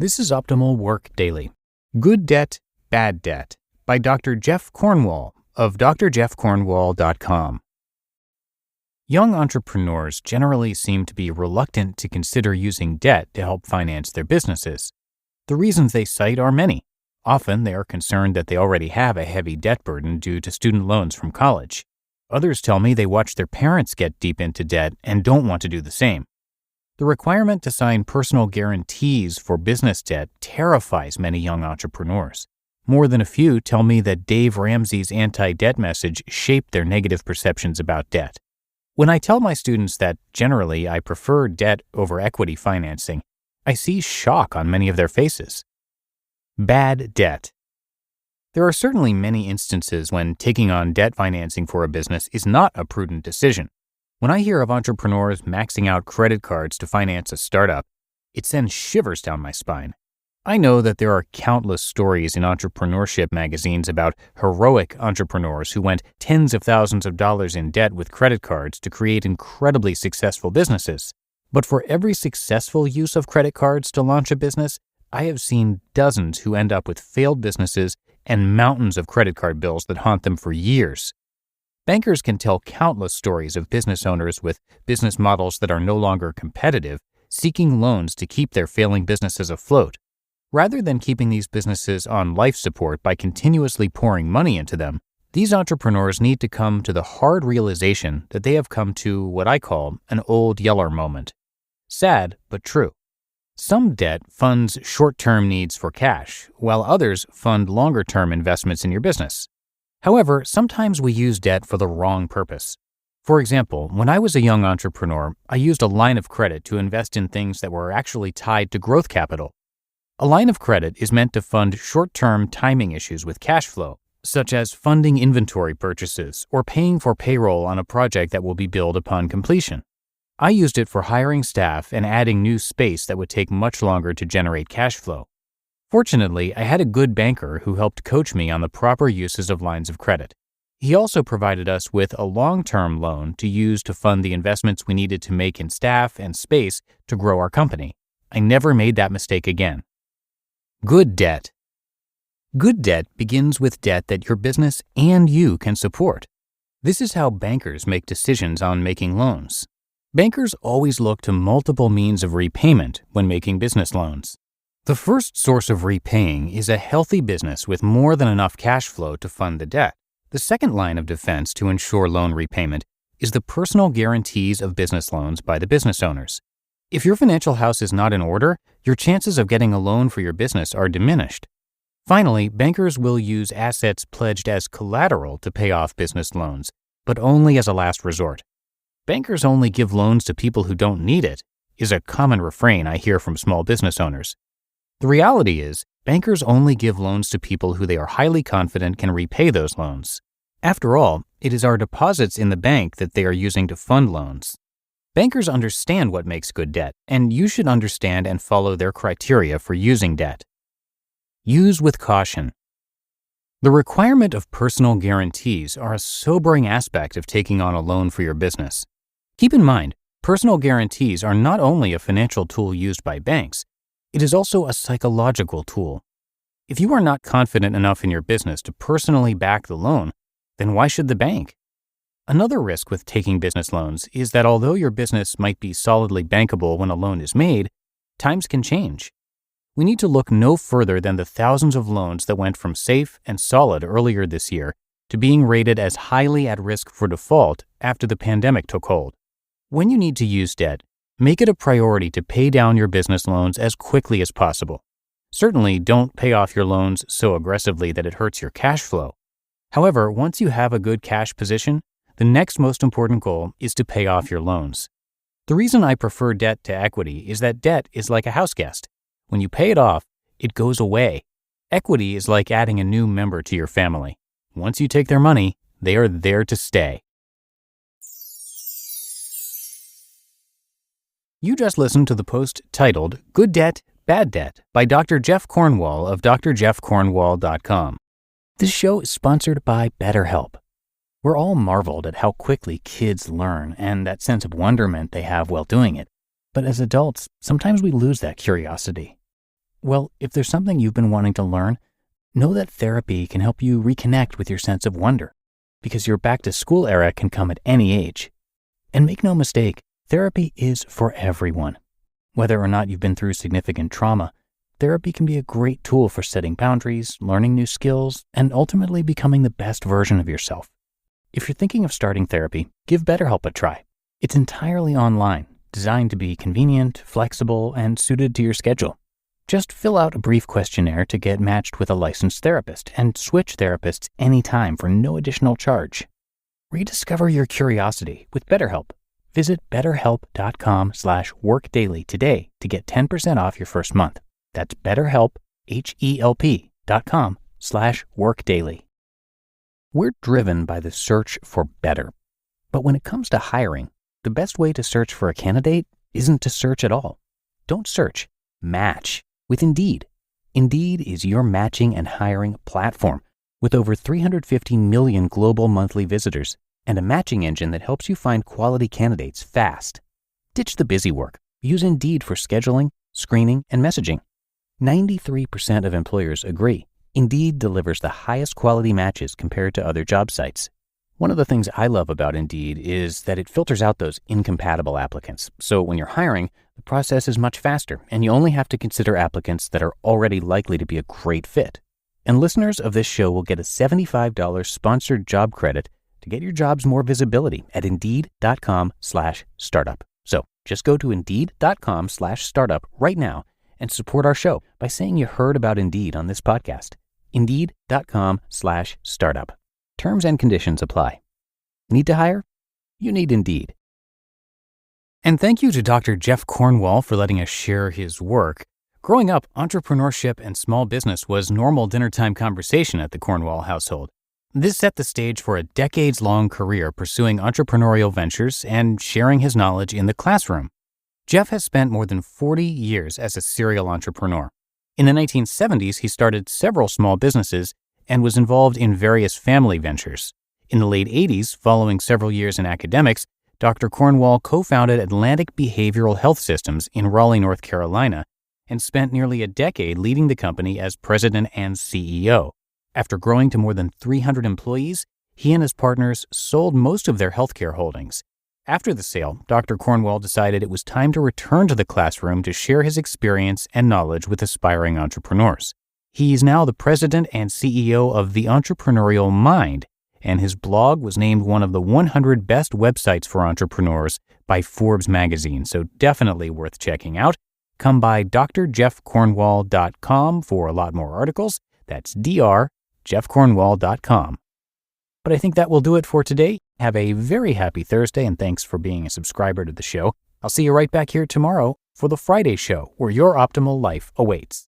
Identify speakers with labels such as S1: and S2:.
S1: This is Optimal Work Daily. Good Debt, Bad Debt by Dr. Jeff Cornwall of drjeffcornwall.com. Young entrepreneurs generally seem to be reluctant to consider using debt to help finance their businesses. The reasons they cite are many. Often they are concerned that they already have a heavy debt burden due to student loans from college. Others tell me they watch their parents get deep into debt and don't want to do the same. The requirement to sign personal guarantees for business debt terrifies many young entrepreneurs. More than a few tell me that Dave Ramsey's anti-debt message shaped their negative perceptions about debt. When I tell my students that generally I prefer debt over equity financing, I see shock on many of their faces. Bad debt. There are certainly many instances when taking on debt financing for a business is not a prudent decision. When I hear of entrepreneurs maxing out credit cards to finance a startup, it sends shivers down my spine. I know that there are countless stories in entrepreneurship magazines about heroic entrepreneurs who went tens of thousands of dollars in debt with credit cards to create incredibly successful businesses. But for every successful use of credit cards to launch a business, I have seen dozens who end up with failed businesses and mountains of credit card bills that haunt them for years. Bankers can tell countless stories of business owners with business models that are no longer competitive, seeking loans to keep their failing businesses afloat. Rather than keeping these businesses on life support by continuously pouring money into them, these entrepreneurs need to come to the hard realization that they have come to what I call an old Yeller moment. Sad, but true. Some debt funds short-term needs for cash, while others fund longer-term investments in your business. However, sometimes we use debt for the wrong purpose. For example, when I was a young entrepreneur, I used a line of credit to invest in things that were actually tied to growth capital. A line of credit is meant to fund short-term timing issues with cash flow, such as funding inventory purchases or paying for payroll on a project that will be billed upon completion. I used it for hiring staff and adding new space that would take much longer to generate cash flow. Fortunately, I had a good banker who helped coach me on the proper uses of lines of credit. He also provided us with a long-term loan to use to fund the investments we needed to make in staff and space to grow our company. I never made that mistake again. Good debt. Good debt begins with debt that your business and you can support. This is how bankers make decisions on making loans. Bankers always look to multiple means of repayment when making business loans. The first source of repaying is a healthy business with more than enough cash flow to fund the debt. The second line of defense to ensure loan repayment is the personal guarantees of business loans by the business owners. If your financial house is not in order, your chances of getting a loan for your business are diminished. Finally, bankers will use assets pledged as collateral to pay off business loans, but only as a last resort. Bankers only give loans to people who don't need it, is a common refrain I hear from small business owners. The reality is, bankers only give loans to people who they are highly confident can repay those loans. After all, it is our deposits in the bank that they are using to fund loans. Bankers understand what makes good debt, and you should understand and follow their criteria for using debt. Use with caution. The requirement of personal guarantees are a sobering aspect of taking on a loan for your business. Keep in mind, personal guarantees are not only a financial tool used by banks, it is also a psychological tool. If you are not confident enough in your business to personally back the loan, then why should the bank? Another risk with taking business loans is that although your business might be solidly bankable when a loan is made, times can change. We need to look no further than the thousands of loans that went from safe and solid earlier this year to being rated as highly at risk for default after the pandemic took hold. When you need to use debt, make it a priority to pay down your business loans as quickly as possible. Certainly, don't pay off your loans so aggressively that it hurts your cash flow. However, once you have a good cash position, the next most important goal is to pay off your loans. The reason I prefer debt to equity is that debt is like a house guest. When you pay it off, it goes away. Equity is like adding a new member to your family. Once you take their money, they are there to stay. You just listened to the post titled Good Debt, Bad Debt by Dr. Jeff Cornwall of drjeffcornwall.com. This show is sponsored by BetterHelp. We're all marveled at how quickly kids learn and that sense of wonderment they have while doing it. But as adults, sometimes we lose that curiosity. Well, if there's something you've been wanting to learn, know that therapy can help you reconnect with your sense of wonder, because your back-to-school era can come at any age. And make no mistake, therapy is for everyone. Whether or not you've been through significant trauma, therapy can be a great tool for setting boundaries, learning new skills, and ultimately becoming the best version of yourself. If you're thinking of starting therapy, give BetterHelp a try. It's entirely online, designed to be convenient, flexible, and suited to your schedule. Just fill out a brief questionnaire to get matched with a licensed therapist and switch therapists anytime for no additional charge. Rediscover your curiosity with BetterHelp. Visit betterhelp.com/workdaily today to get 10% off your first month. That's BetterHelp, HELP.com/workdaily. We're driven by the search for better. But when it comes to hiring, the best way to search for a candidate isn't to search at all. Don't search, match with Indeed. Indeed is your matching and hiring platform with over 350 million global monthly visitors and a matching engine that helps you find quality candidates fast. Ditch the busy work. Use Indeed for scheduling, screening, and messaging. 93% of employers agree Indeed delivers the highest quality matches compared to other job sites. One of the things I love about Indeed is that it filters out those incompatible applicants. So when you're hiring, the process is much faster, and you only have to consider applicants that are already likely to be a great fit. And listeners of this show will get a $75 sponsored job credit to get your jobs more visibility at Indeed.com/startup. So just go to Indeed.com/startup right now and support our show by saying you heard about Indeed on this podcast. Indeed.com/startup. Terms and conditions apply. Need to hire? You need Indeed. And thank you to Dr. Jeff Cornwall for letting us share his work. Growing up, entrepreneurship and small business was normal dinnertime conversation at the Cornwall household. This set the stage for a decades-long career pursuing entrepreneurial ventures and sharing his knowledge in the classroom. Jeff has spent more than 40 years as a serial entrepreneur. In the 1970s, he started several small businesses and was involved in various family ventures. In the late 80s, following several years in academics, Dr. Cornwall co-founded Atlantic Behavioral Health Systems in Raleigh, North Carolina, and spent nearly a decade leading the company as president and CEO. After growing to more than 300 employees, he and his partners sold most of their healthcare holdings. After the sale, Dr. Cornwall decided it was time to return to the classroom to share his experience and knowledge with aspiring entrepreneurs. He is now the president and CEO of The Entrepreneurial Mind, and his blog was named one of the 100 best websites for entrepreneurs by Forbes magazine, so definitely worth checking out. Come by drjeffcornwall.com for a lot more articles. That's drjeffcornwall.com. But I think that will do it for today. Have a very happy Thursday, and thanks for being a subscriber to the show. I'll see you right back here tomorrow for the Friday show, where your optimal life awaits.